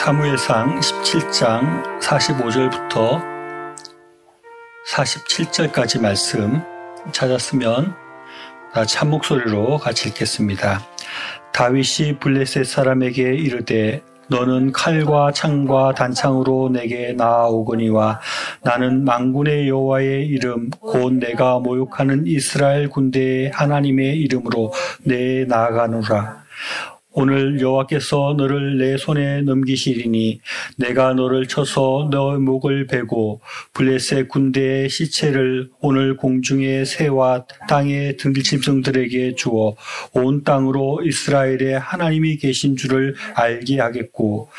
사무엘상 17장 45절부터 47절까지 말씀 찾았으면 한 목소리로 같이 읽겠습니다. 다윗이 블레셋 사람에게 이르되 너는 칼과 창과 단창으로 내게 나아오거니와 나는 만군의 여호와의 이름 곧 내가 모욕하는 이스라엘 군대의 하나님의 이름으로 내 나아가노라. 오늘 여호와께서 너를 내 손에 넘기시리니 내가 너를 쳐서 너의 목을 베고 블레셋 군대의 시체를 오늘 공중의 새와 땅의 들짐승들에게 주어 온 땅으로 이스라엘의 하나님이 계신 줄을 알게 하겠고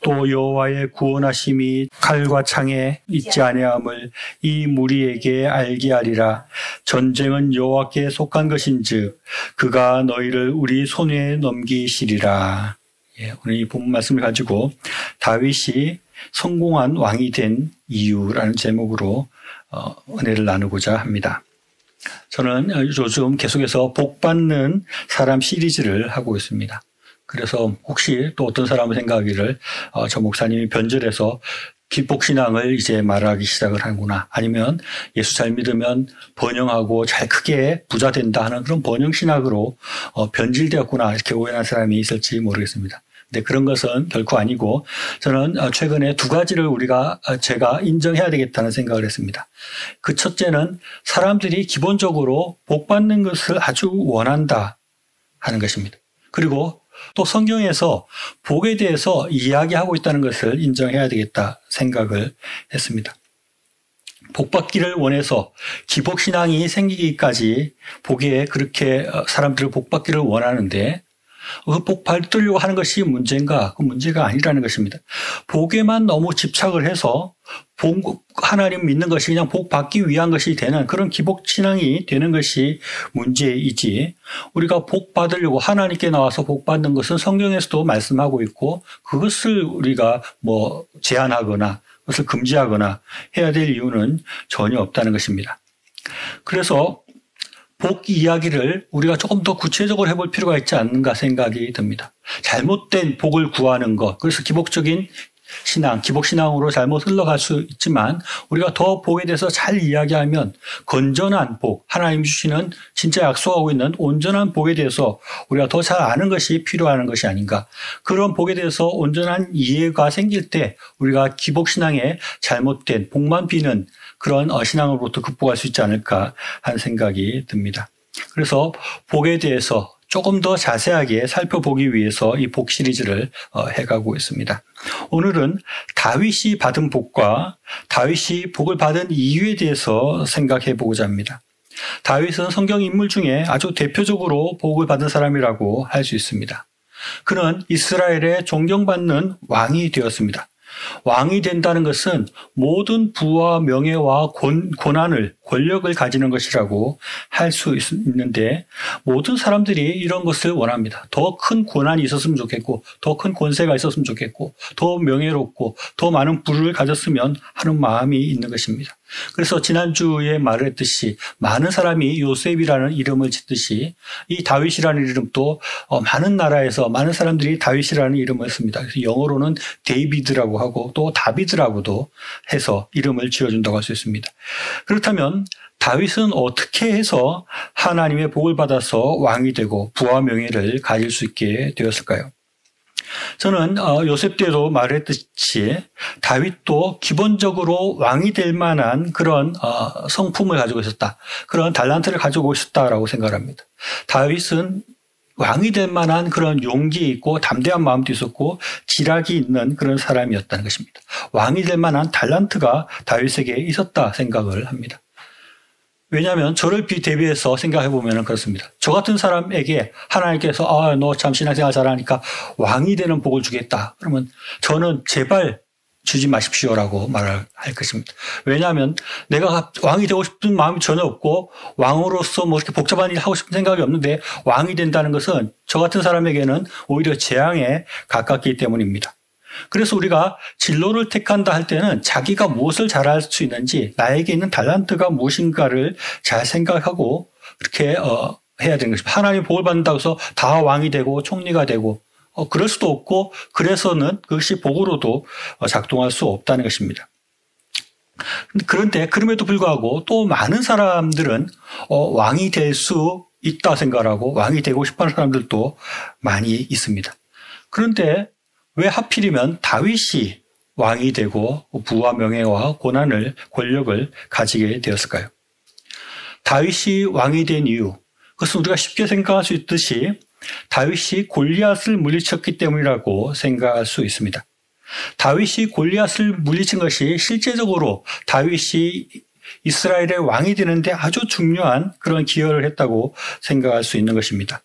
또 여호와의 구원하심이 칼과 창에 있지 아니함을 이 무리에게 알게 하리라. 전쟁은 여호와께 속한 것인즉 그가 너희를 우리 손에 넘기시리라. 오늘 이 본문 말씀을 가지고 다윗이 성공한 왕이 된 이유라는 제목으로 은혜를 나누고자 합니다. 저는 요즘 계속해서 복받는 사람 시리즈를 하고 있습니다. 그래서 혹시 또 어떤 사람은 생각하기를 저 목사님이 변절해서 기복신앙을 이제 말하기 시작을 하는구나. 아니면 예수 잘 믿으면 번영하고 잘 크게 부자 된다 하는 그런 번영신학으로 변질되었구나. 이렇게 오해하는 사람이 있을지 모르겠습니다. 근데 그런 것은 결코 아니고 저는 최근에 두 가지를 제가 인정해야 되겠다는 생각을 했습니다. 그 첫째는 사람들이 기본적으로 복받는 것을 아주 원한다 하는 것입니다. 그리고 또 성경에서 복에 대해서 이야기하고 있다는 것을 인정해야 되겠다 생각을 했습니다. 복받기를 원해서 기복신앙이 생기기까지 복에 그렇게 사람들을 복받기를 원하는데 그 복 받으려고 하는 것이 문제인가? 그 문제가 아니라는 것입니다. 복에만 너무 집착을 해서 하나님 믿는 것이 그냥 복 받기 위한 것이 되는 그런 기복신앙이 되는 것이 문제이지 우리가 복 받으려고 하나님께 나와서 복 받는 것은 성경에서도 말씀하고 있고 그것을 우리가 제한하거나 그것을 금지하거나 해야 될 이유는 전혀 없다는 것입니다. 그래서 복 이야기를 우리가 조금 더 구체적으로 해볼 필요가 있지 않는가 생각이 듭니다. 잘못된 복을 구하는 것, 그래서 기복적인 신앙, 기복신앙으로 잘못 흘러갈 수 있지만 우리가 더 복에 대해서 잘 이야기하면 건전한 복, 하나님 주시는 진짜 약속하고 있는 온전한 복에 대해서 우리가 더 잘 아는 것이 필요한 것이 아닌가. 그런 복에 대해서 온전한 이해가 생길 때 우리가 기복신앙에 잘못된 복만 비는 그런 신앙으로부터 극복할 수 있지 않을까 하는 생각이 듭니다. 그래서 복에 대해서 조금 더 자세하게 살펴보기 위해서 이 복 시리즈를 해가고 있습니다. 오늘은 다윗이 받은 복과 다윗이 복을 받은 이유에 대해서 생각해 보고자 합니다. 다윗은 성경 인물 중에 아주 대표적으로 복을 받은 사람이라고 할 수 있습니다. 그는 이스라엘의 존경받는 왕이 되었습니다. 왕이 된다는 것은 모든 부와 명예와 권력을 가지는 것이라고 할 수 있는데 모든 사람들이 이런 것을 원합니다. 더 큰 권한이 있었으면 좋겠고 더 큰 권세가 있었으면 좋겠고 더 명예롭고 더 많은 부를 가졌으면 하는 마음이 있는 것입니다. 그래서 지난주에 말을 했듯이 많은 사람이 요셉이라는 이름을 짓듯이 이 다윗이라는 이름도 많은 나라에서 많은 사람들이 다윗이라는 이름을 씁니다. 그래서 영어로는 데이비드라고 하고 또 다비드라고도 해서 이름을 지어준다고 할 수 있습니다. 그렇다면 다윗은 어떻게 해서 하나님의 복을 받아서 왕이 되고 부와 명예를 가질 수 있게 되었을까요? 저는 요셉 때도 말했듯이 다윗도 기본적으로 왕이 될 만한 그런 성품을 가지고 있었다. 그런 달란트를 가지고 있었다라고 생각합니다. 다윗은 왕이 될 만한 그런 용기 있고 담대한 마음도 있었고 지략이 있는 그런 사람이었다는 것입니다. 왕이 될 만한 달란트가 다윗에게 있었다 생각을 합니다. 왜냐하면 저를 대비해서 생각해 보면 그렇습니다. 저 같은 사람에게 하나님께서 너 참 신앙생활 잘하니까 왕이 되는 복을 주겠다. 그러면 저는 제발 주지 마십시오라고 말을 할 것입니다. 왜냐하면 내가 왕이 되고 싶은 마음이 전혀 없고 왕으로서 이렇게 복잡한 일을 하고 싶은 생각이 없는데 왕이 된다는 것은 저 같은 사람에게는 오히려 재앙에 가깝기 때문입니다. 그래서 우리가 진로를 택한다 할 때는 자기가 무엇을 잘할 수 있는지 나에게 있는 달란트가 무엇인가를 잘 생각하고 그렇게 해야 되는 것입니다. 하나님 복을 받는다고 해서 다 왕이 되고 총리가 되고 그럴 수도 없고 그래서는 그것이 복으로도 작동할 수 없다는 것입니다. 그런데 그럼에도 불구하고 또 많은 사람들은 왕이 될 수 있다 생각하고 왕이 되고 싶어하는 사람들도 많이 있습니다. 그런데 왜 하필이면 다윗이 왕이 되고 부와 명예와 권력을 가지게 되었을까요? 다윗이 왕이 된 이유, 그것은 우리가 쉽게 생각할 수 있듯이 다윗이 골리앗을 물리쳤기 때문이라고 생각할 수 있습니다. 다윗이 골리앗을 물리친 것이 실제적으로 다윗이 이스라엘의 왕이 되는데 아주 중요한 그런 기여를 했다고 생각할 수 있는 것입니다.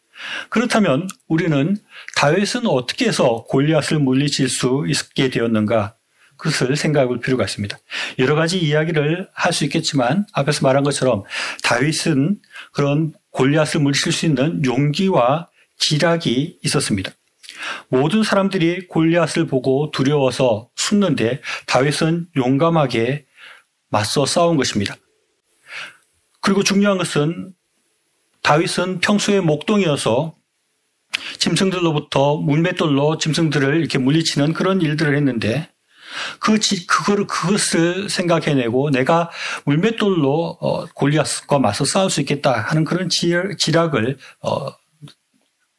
그렇다면 우리는 다윗은 어떻게 해서 골리앗을 물리칠 수 있게 되었는가? 그것을 생각해 볼 필요가 있습니다. 여러 가지 이야기를 할 수 있겠지만 앞에서 말한 것처럼 다윗은 그런 골리앗을 물리칠 수 있는 용기와 기략이 있었습니다. 모든 사람들이 골리앗을 보고 두려워서 숨는데 다윗은 용감하게 맞서 싸운 것입니다. 그리고 중요한 것은 다윗은 평소에 목동이어서 짐승들로부터 물맷돌로 짐승들을 이렇게 물리치는 그런 일들을 했는데 그것을 생각해내고 내가 물맷돌로 골리앗과 맞서 싸울 수 있겠다 하는 그런 지략을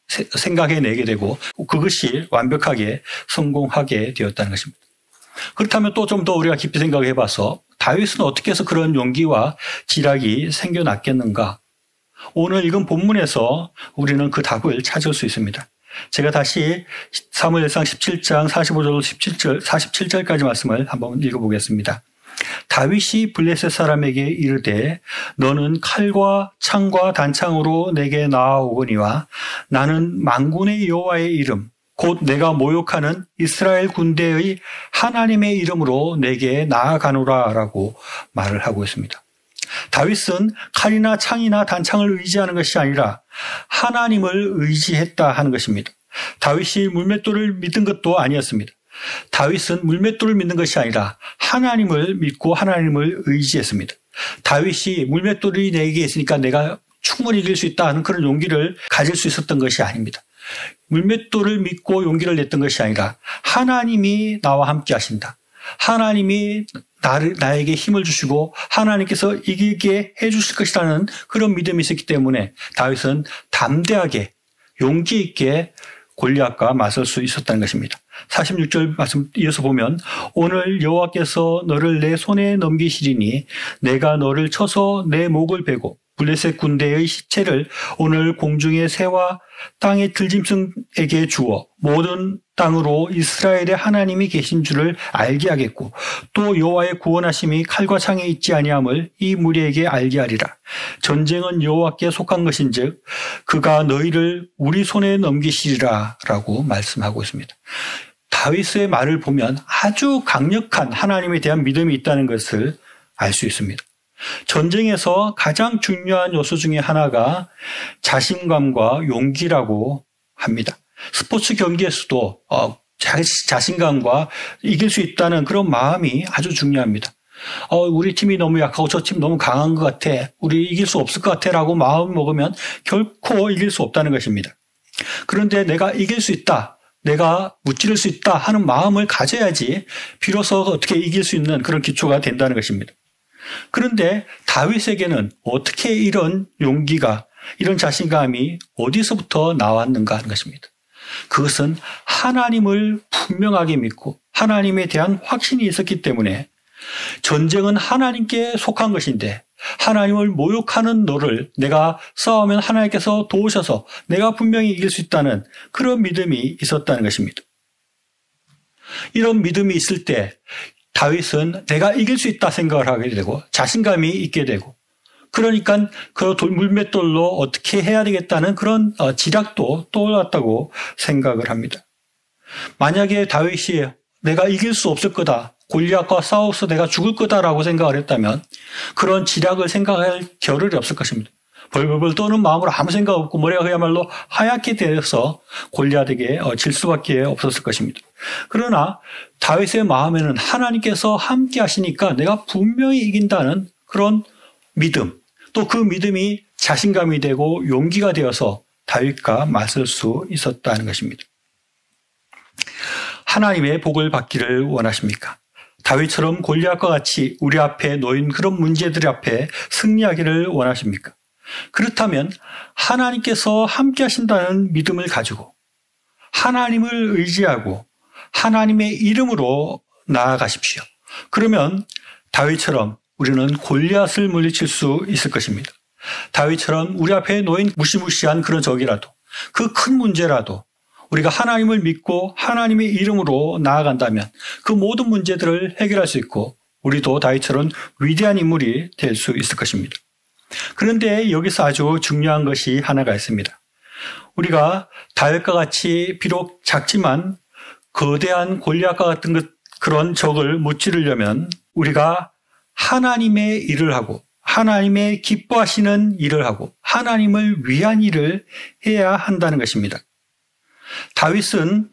생각해내게 되고 그것이 완벽하게 성공하게 되었다는 것입니다. 그렇다면 또 좀 더 우리가 깊이 생각해봐서 다윗은 어떻게 해서 그런 용기와 지략이 생겨났겠는가? 오늘 읽은 본문에서 우리는 그 답을 찾을 수 있습니다. 제가 다시 사무엘상 17장 45절 47절까지 말씀을 한번 읽어보겠습니다. 다윗이 블레셋 사람에게 이르되 너는 칼과 창과 단창으로 내게 나아오거니와 나는 만군의 여호와의 이름 곧 내가 모욕하는 이스라엘 군대의 하나님의 이름으로 내게 나아가노라 라고 말을 하고 있습니다. 다윗은 칼이나 창이나 단창을 의지하는 것이 아니라 하나님을 의지했다 하는 것입니다. 다윗이 물맷돌을 믿은 것도 아니었습니다. 다윗은 물맷돌을 믿는 것이 아니라 하나님을 믿고 하나님을 의지했습니다. 다윗이 물맷돌이 내게 있으니까 내가 충분히 이길 수 있다 하는 그런 용기를 가질 수 있었던 것이 아닙니다. 물맷돌을 믿고 용기를 냈던 것이 아니라 하나님이 나와 함께 하신다. 하나님이 나에게 힘을 주시고 하나님께서 이기게 해주실 것이라는 그런 믿음이 있었기 때문에 다윗은 담대하게 용기 있게 골리앗과 맞설 수 있었다는 것입니다. 46절 말씀 이어서 보면 오늘 여호와께서 너를 내 손에 넘기시리니 내가 너를 쳐서 내 목을 베고 블레셋 군대의 시체를 오늘 공중의 새와 땅의 들짐승에게 주어 모든 땅으로 이스라엘의 하나님이 계신 줄을 알게 하겠고 또 여호와의 구원하심이 칼과 창에 있지 아니함을 이 무리에게 알게 하리라. 전쟁은 여호와께 속한 것인즉 그가 너희를 우리 손에 넘기시리라 라고 말씀하고 있습니다. 다윗의 말을 보면 아주 강력한 하나님에 대한 믿음이 있다는 것을 알 수 있습니다. 전쟁에서 가장 중요한 요소 중에 하나가 자신감과 용기라고 합니다. 스포츠 경기에서도 자신감과 이길 수 있다는 그런 마음이 아주 중요합니다. 우리 팀이 너무 약하고 저 팀 너무 강한 것 같아. 우리 이길 수 없을 것 같아 라고 마음 먹으면 결코 이길 수 없다는 것입니다. 그런데 내가 이길 수 있다. 내가 무찌를 수 있다 하는 마음을 가져야지 비로소 어떻게 이길 수 있는 그런 기초가 된다는 것입니다. 그런데 다윗에게는 어떻게 이런 용기가 이런 자신감이 어디서부터 나왔는가 하는 것입니다. 그것은 하나님을 분명하게 믿고 하나님에 대한 확신이 있었기 때문에 전쟁은 하나님께 속한 것인데 하나님을 모욕하는 너를 내가 싸우면 하나님께서 도우셔서 내가 분명히 이길 수 있다는 그런 믿음이 있었다는 것입니다. 이런 믿음이 있을 때 다윗은 내가 이길 수 있다 생각을 하게 되고 자신감이 있게 되고 그러니까 그 물맷돌로 어떻게 해야 되겠다는 그런 지략도 떠올랐다고 생각을 합니다. 만약에 다윗이 내가 이길 수 없을 거다. 골리앗과 싸워서 내가 죽을 거다라고 생각을 했다면 그런 지략을 생각할 겨를이 없을 것입니다. 벌벌벌 떠는 마음으로 아무 생각 없고 머리가 그야말로 하얗게 되어서 골리앗에게 질 수밖에 없었을 것입니다. 그러나 다윗의 마음에는 하나님께서 함께 하시니까 내가 분명히 이긴다는 그런 믿음, 또 그 믿음이 자신감이 되고 용기가 되어서 다윗과 맞설 수 있었다는 것입니다. 하나님의 복을 받기를 원하십니까? 다윗처럼 골리앗과 같이 우리 앞에 놓인 그런 문제들 앞에 승리하기를 원하십니까? 그렇다면 하나님께서 함께 하신다는 믿음을 가지고 하나님을 의지하고 하나님의 이름으로 나아가십시오. 그러면 다윗처럼 우리는 골리앗을 물리칠 수 있을 것입니다. 다윗처럼 우리 앞에 놓인 무시무시한 그런 적이라도 그 큰 문제라도 우리가 하나님을 믿고 하나님의 이름으로 나아간다면 그 모든 문제들을 해결할 수 있고 우리도 다윗처럼 위대한 인물이 될 수 있을 것입니다. 그런데 여기서 아주 중요한 것이 하나가 있습니다. 우리가 다윗과 같이 비록 작지만 거대한 골리앗과 같은 그런 적을 무찌르려면 우리가 하나님의 일을 하고 하나님의 기뻐하시는 일을 하고 하나님을 위한 일을 해야 한다는 것입니다. 다윗은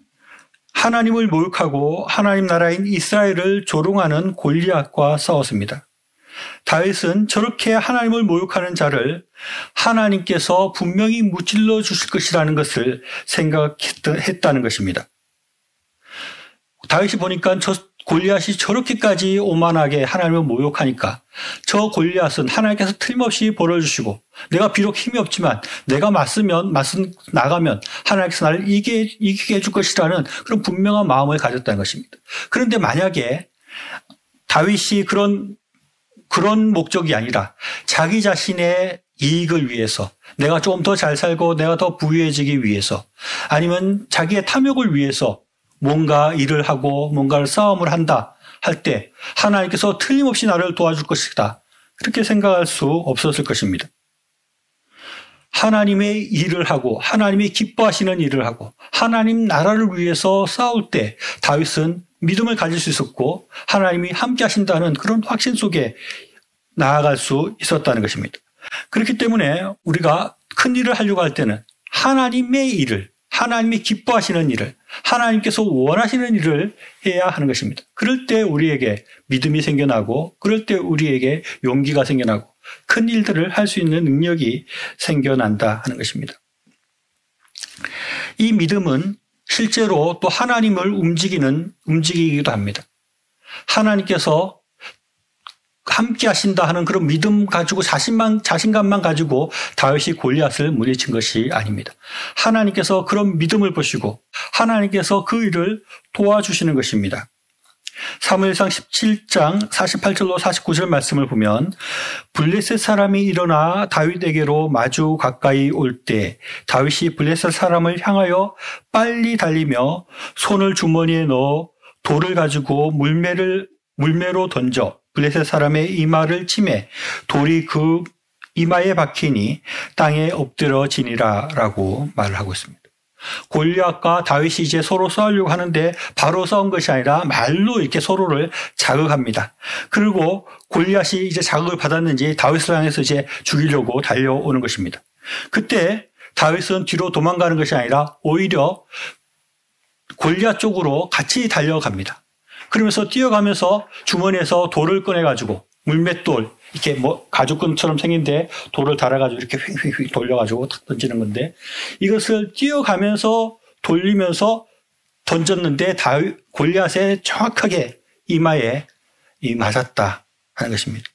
하나님을 모욕하고 하나님 나라인 이스라엘을 조롱하는 골리앗과 싸웠습니다. 다윗은 저렇게 하나님을 모욕하는 자를 하나님께서 분명히 무찔러 주실 것이라는 것을 생각했다는 것입니다. 다윗이 보니까 저 골리앗이 저렇게까지 오만하게 하나님을 모욕하니까 저 골리앗은 하나님께서 틀림없이 벌을 주시고 내가 비록 힘이 없지만 내가 나가면 하나님께서 나를 이기게 해줄 것이라는 그런 분명한 마음을 가졌다는 것입니다. 그런데 만약에 다윗이 그런 목적이 아니라 자기 자신의 이익을 위해서 내가 조금 더 잘 살고 내가 더 부유해지기 위해서 아니면 자기의 탐욕을 위해서 뭔가 일을 하고 뭔가를 싸움을 한다 할 때 하나님께서 틀림없이 나를 도와줄 것이다. 그렇게 생각할 수 없었을 것입니다. 하나님의 일을 하고 하나님이 기뻐하시는 일을 하고 하나님 나라를 위해서 싸울 때 다윗은 믿음을 가질 수 있었고 하나님이 함께 하신다는 그런 확신 속에 나아갈 수 있었다는 것입니다. 그렇기 때문에 우리가 큰 일을 하려고 할 때는 하나님의 일을 하나님이 기뻐하시는 일을 하나님께서 원하시는 일을 해야 하는 것입니다. 그럴 때 우리에게 믿음이 생겨나고 그럴 때 우리에게 용기가 생겨나고 큰 일들을 할 수 있는 능력이 생겨난다 하는 것입니다. 이 믿음은 실제로 또 하나님을 움직이기도 합니다. 하나님께서 함께 하신다 하는 그런 믿음 가지고 자신감만 가지고 다윗이 골리앗을 물리친 것이 아닙니다. 하나님께서 그런 믿음을 보시고 하나님께서 그 일을 도와주시는 것입니다. 사무엘상 17장 48절로 49절 말씀을 보면 블레셋 사람이 일어나 다윗에게로 마주 가까이 올 때 다윗이 블레셋 사람을 향하여 빨리 달리며 손을 주머니에 넣어 돌을 가지고 물매로 던져 블레셋 사람의 이마를 치매 돌이 그 이마에 박히니 땅에 엎드러지니라 라고 말을 하고 있습니다. 골리앗과 다윗이 이제 서로 싸우려고 하는데 바로 싸운 것이 아니라 말로 이렇게 서로를 자극합니다. 그리고 골리앗이 이제 자극을 받았는지 다윗을 향해서 이제 죽이려고 달려오는 것입니다. 그때 다윗은 뒤로 도망가는 것이 아니라 오히려 골리앗 쪽으로 같이 달려갑니다. 그러면서 뛰어가면서 주머니에서 돌을 꺼내가지고 물맷돌 이렇게 가죽끈처럼 생긴데 돌을 달아가지고 이렇게 휙휙휙 돌려가지고 탁 던지는 건데 이것을 뛰어가면서 돌리면서 던졌는데 골리앗의 정확하게 이마에 맞았다 하는 것입니다.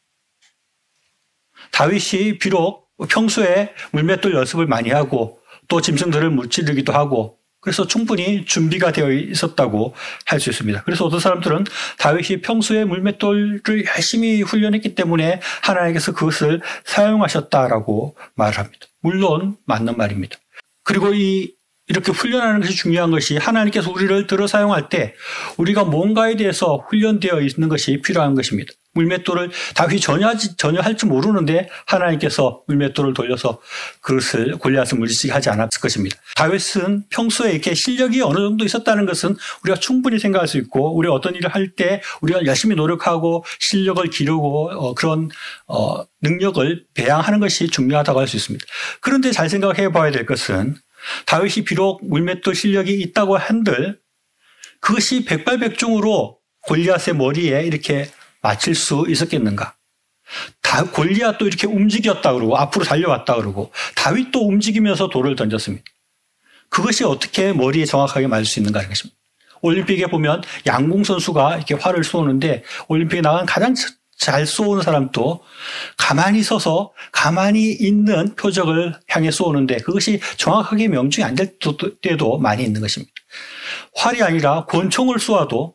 다윗이 비록 평소에 물맷돌 연습을 많이 하고 또 짐승들을 무찌르기도 하고 그래서 충분히 준비가 되어 있었다고 할 수 있습니다. 그래서 어떤 사람들은 다윗이 평소에 물맷돌을 열심히 훈련했기 때문에 하나님께서 그것을 사용하셨다라고 말을 합니다. 물론 맞는 말입니다. 그리고 이렇게 훈련하는 것이 중요한 것이 하나님께서 우리를 들어 사용할 때 우리가 뭔가에 대해서 훈련되어 있는 것이 필요한 것입니다. 물맷돌을 다윗이 전혀 할 줄 모르는데 하나님께서 물맷돌을 돌려서 그것을 골리앗을 물리치게 하지 않았을 것입니다. 다윗은 평소에 이렇게 실력이 어느 정도 있었다는 것은 우리가 충분히 생각할 수 있고 우리가 어떤 일을 할 때 우리가 열심히 노력하고 실력을 기르고 그런 능력을 배양하는 것이 중요하다고 할 수 있습니다. 그런데 잘 생각해 봐야 될 것은 다윗이 비록 물맷돌 실력이 있다고 한들 그것이 백발백중으로 골리앗의 머리에 이렇게 맞힐 수 있었겠는가? 골리앗도 이렇게 움직였다 그러고 앞으로 달려왔다 그러고 다윗도 움직이면서 돌을 던졌습니다. 그것이 어떻게 머리에 정확하게 맞을 수 있는가 하는 것입니다. 올림픽에 보면 양궁 선수가 이렇게 활을 쏘는데 올림픽에 나간 가장 잘 쏘는 사람도 가만히 서서 가만히 있는 표적을 향해 쏘는데 그것이 정확하게 명중이 안 될 때도 많이 있는 것입니다. 활이 아니라 권총을 쏘아도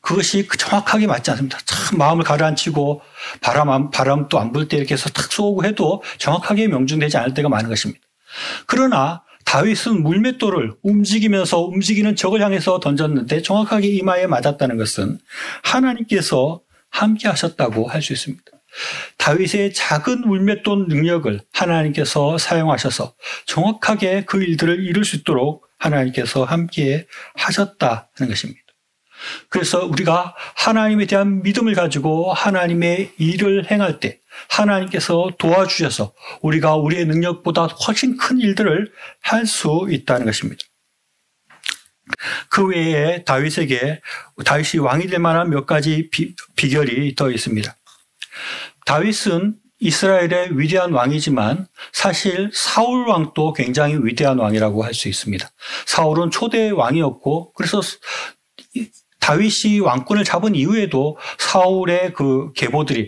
그것이 정확하게 맞지 않습니다. 참 마음을 가라앉히고 바람도 안 불 때 이렇게 해서 탁 쏘고 해도 정확하게 명중되지 않을 때가 많은 것입니다. 그러나 다윗은 물맷돌을 움직이는 적을 향해서 던졌는데 정확하게 이마에 맞았다는 것은 하나님께서 함께 하셨다고 할 수 있습니다. 다윗의 작은 물맷돌 능력을 하나님께서 사용하셔서 정확하게 그 일들을 이룰 수 있도록 하나님께서 함께 하셨다는 것입니다. 그래서 우리가 하나님에 대한 믿음을 가지고 하나님의 일을 행할 때 하나님께서 도와주셔서 우리가 우리의 능력보다 훨씬 큰 일들을 할 수 있다는 것입니다. 그 외에 다윗이 왕이 될 만한 몇 가지 비결이 더 있습니다. 다윗은 이스라엘의 위대한 왕이지만 사실 사울 왕도 굉장히 위대한 왕이라고 할 수 있습니다. 사울은 초대 왕이었고 그래서 다윗이 왕권을 잡은 이후에도 사울의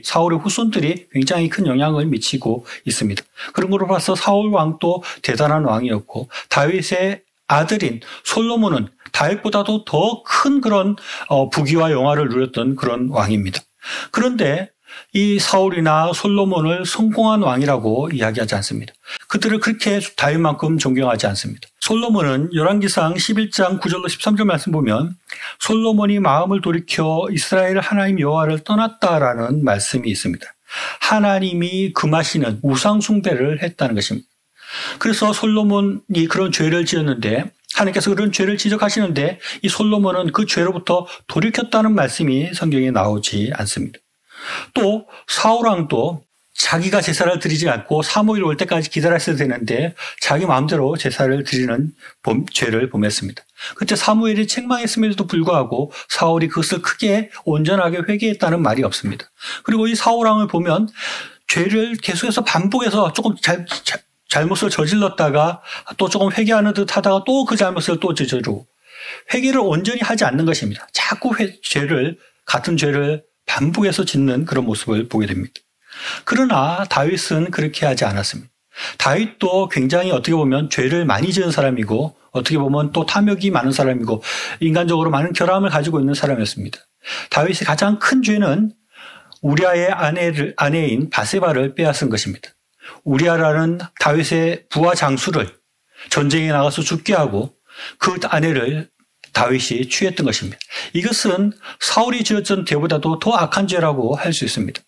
사울의 후손들이 굉장히 큰 영향을 미치고 있습니다. 그런 걸로 봐서 사울 왕도 대단한 왕이었고 다윗의 아들인 솔로몬은 다윗보다도 더 큰 그런 부귀와 영화를 누렸던 그런 왕입니다. 그런데 이 사울이나 솔로몬을 성공한 왕이라고 이야기하지 않습니다. 그들을 그렇게 다윗만큼 존경하지 않습니다. 솔로몬은 열왕기상 11장 9절로 13절 말씀 보면 솔로몬이 마음을 돌이켜 이스라엘 하나님 여호와를 떠났다라는 말씀이 있습니다. 하나님이 금하시는 우상 숭배를 했다는 것입니다. 그래서 솔로몬이 그런 죄를 지었는데 하나님께서 그런 죄를 지적하시는데 이 솔로몬은 그 죄로부터 돌이켰다는 말씀이 성경에 나오지 않습니다. 또 사울 왕도 자기가 제사를 드리지 않고 사무엘 올 때까지 기다렸어야 되는데 자기 마음대로 제사를 드리는 죄를 범했습니다. 그때 사무엘이 책망했음에도 불구하고 사울이 그것을 크게 온전하게 회개했다는 말이 없습니다. 그리고 이 사울 왕을 보면 죄를 계속해서 반복해서 조금 잘못을 저질렀다가 또 조금 회개하는 듯 하다가 또 그 잘못을 또 저지르고 회개를 온전히 하지 않는 것입니다. 자꾸 같은 죄를 반복해서 짓는 그런 모습을 보게 됩니다. 그러나 다윗은 그렇게 하지 않았습니다. 다윗도 굉장히 어떻게 보면 죄를 많이 지은 사람이고 어떻게 보면 또 탐욕이 많은 사람이고 인간적으로 많은 결함을 가지고 있는 사람이었습니다. 다윗의 가장 큰 죄는 우리아의 아내인 바세바를 빼앗은 것입니다. 우리아라는 다윗의 부하 장수를 전쟁에 나가서 죽게 하고 그 아내를 다윗이 취했던 것입니다. 이것은 사울이 지었던 죄보다도 더 악한 죄라고 할 수 있습니다.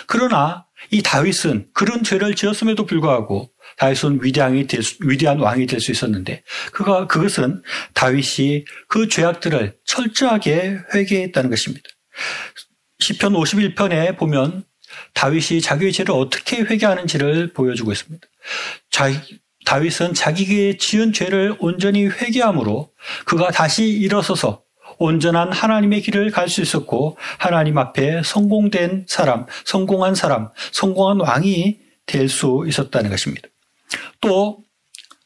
그러나 이 다윗은 그런 죄를 지었음에도 불구하고 다윗은 위대한 왕이 될 수 있었는데 그것은 다윗이 그 죄악들을 철저하게 회개했다는 것입니다. 시편 51편에 보면 다윗이 자기의 죄를 어떻게 회개하는지를 보여주고 있습니다. 다윗은 자기가 지은 죄를 온전히 회개함으로 그가 다시 일어서서 온전한 하나님의 길을 갈 수 있었고 하나님 앞에 성공한 왕이 될 수 있었다는 것입니다. 또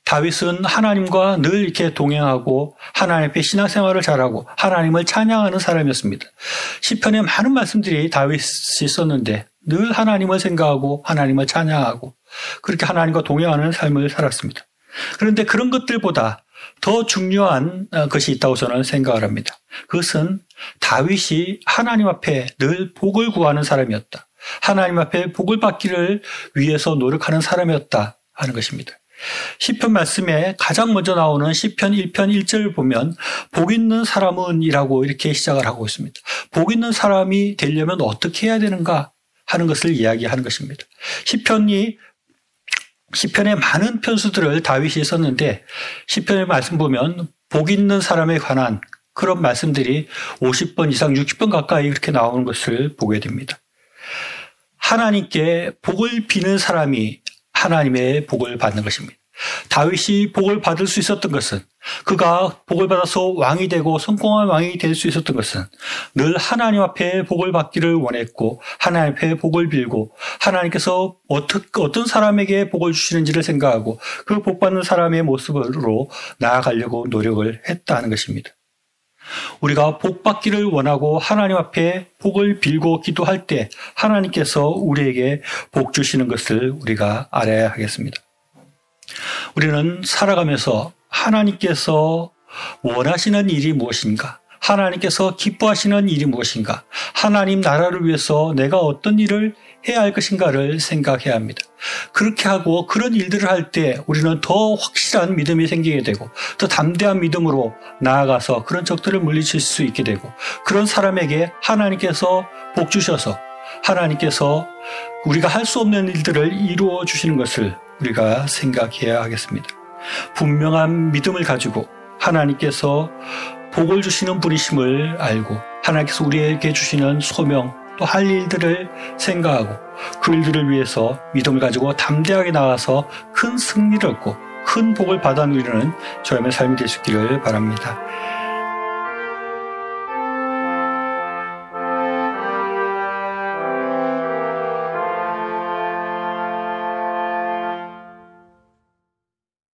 다윗은 하나님과 늘 이렇게 동행하고 하나님 앞에 신앙생활을 잘하고 하나님을 찬양하는 사람이었습니다. 시편에 많은 말씀들이 다윗이 썼는데 늘 하나님을 생각하고 하나님을 찬양하고 그렇게 하나님과 동행하는 삶을 살았습니다. 그런데 그런 것들보다 더 중요한 것이 있다고 저는 생각을 합니다. 그것은 다윗이 하나님 앞에 늘 복을 구하는 사람이었다. 하나님 앞에 복을 받기를 위해서 노력하는 사람이었다 하는 것입니다. 시편 말씀에 가장 먼저 나오는 시편 1편 1절을 보면 복 있는 사람은 이라고 이렇게 시작을 하고 있습니다. 복 있는 사람이 되려면 어떻게 해야 되는가 하는 것을 이야기하는 것입니다. 시편의 많은 편수들을 다윗이 썼는데 시편의 말씀 보면 복 있는 사람에 관한 그런 말씀들이 50번 이상 60번 가까이 그렇게 나오는 것을 보게 됩니다. 하나님께 복을 비는 사람이 하나님의 복을 받는 것입니다. 다윗이 복을 받을 수 있었던 것은 그가 복을 받아서 왕이 되고 성공한 왕이 될 수 있었던 것은 늘 하나님 앞에 복을 받기를 원했고 하나님 앞에 복을 빌고 하나님께서 어떤 사람에게 복을 주시는지를 생각하고 그 복 받는 사람의 모습으로 나아가려고 노력을 했다는 것입니다. 우리가 복 받기를 원하고 하나님 앞에 복을 빌고 기도할 때 하나님께서 우리에게 복 주시는 것을 우리가 알아야 하겠습니다. 우리는 살아가면서 하나님께서 원하시는 일이 무엇인가? 하나님께서 기뻐하시는 일이 무엇인가? 하나님 나라를 위해서 내가 어떤 일을 해야 할 것인가를 생각해야 합니다. 그렇게 하고 그런 일들을 할 때 우리는 더 확실한 믿음이 생기게 되고 더 담대한 믿음으로 나아가서 그런 적들을 물리칠 수 있게 되고 그런 사람에게 하나님께서 복 주셔서 하나님께서 우리가 할 수 없는 일들을 이루어 주시는 것을 우리가 생각해야 하겠습니다. 분명한 믿음을 가지고 하나님께서 복을 주시는 분이심을 알고 하나님께서 우리에게 주시는 소명 또 할 일들을 생각하고 그 일들을 위해서 믿음을 가지고 담대하게 나가서 큰 승리를 얻고 큰 복을 받아 누리는 저의 삶이 될 수 있기를 바랍니다.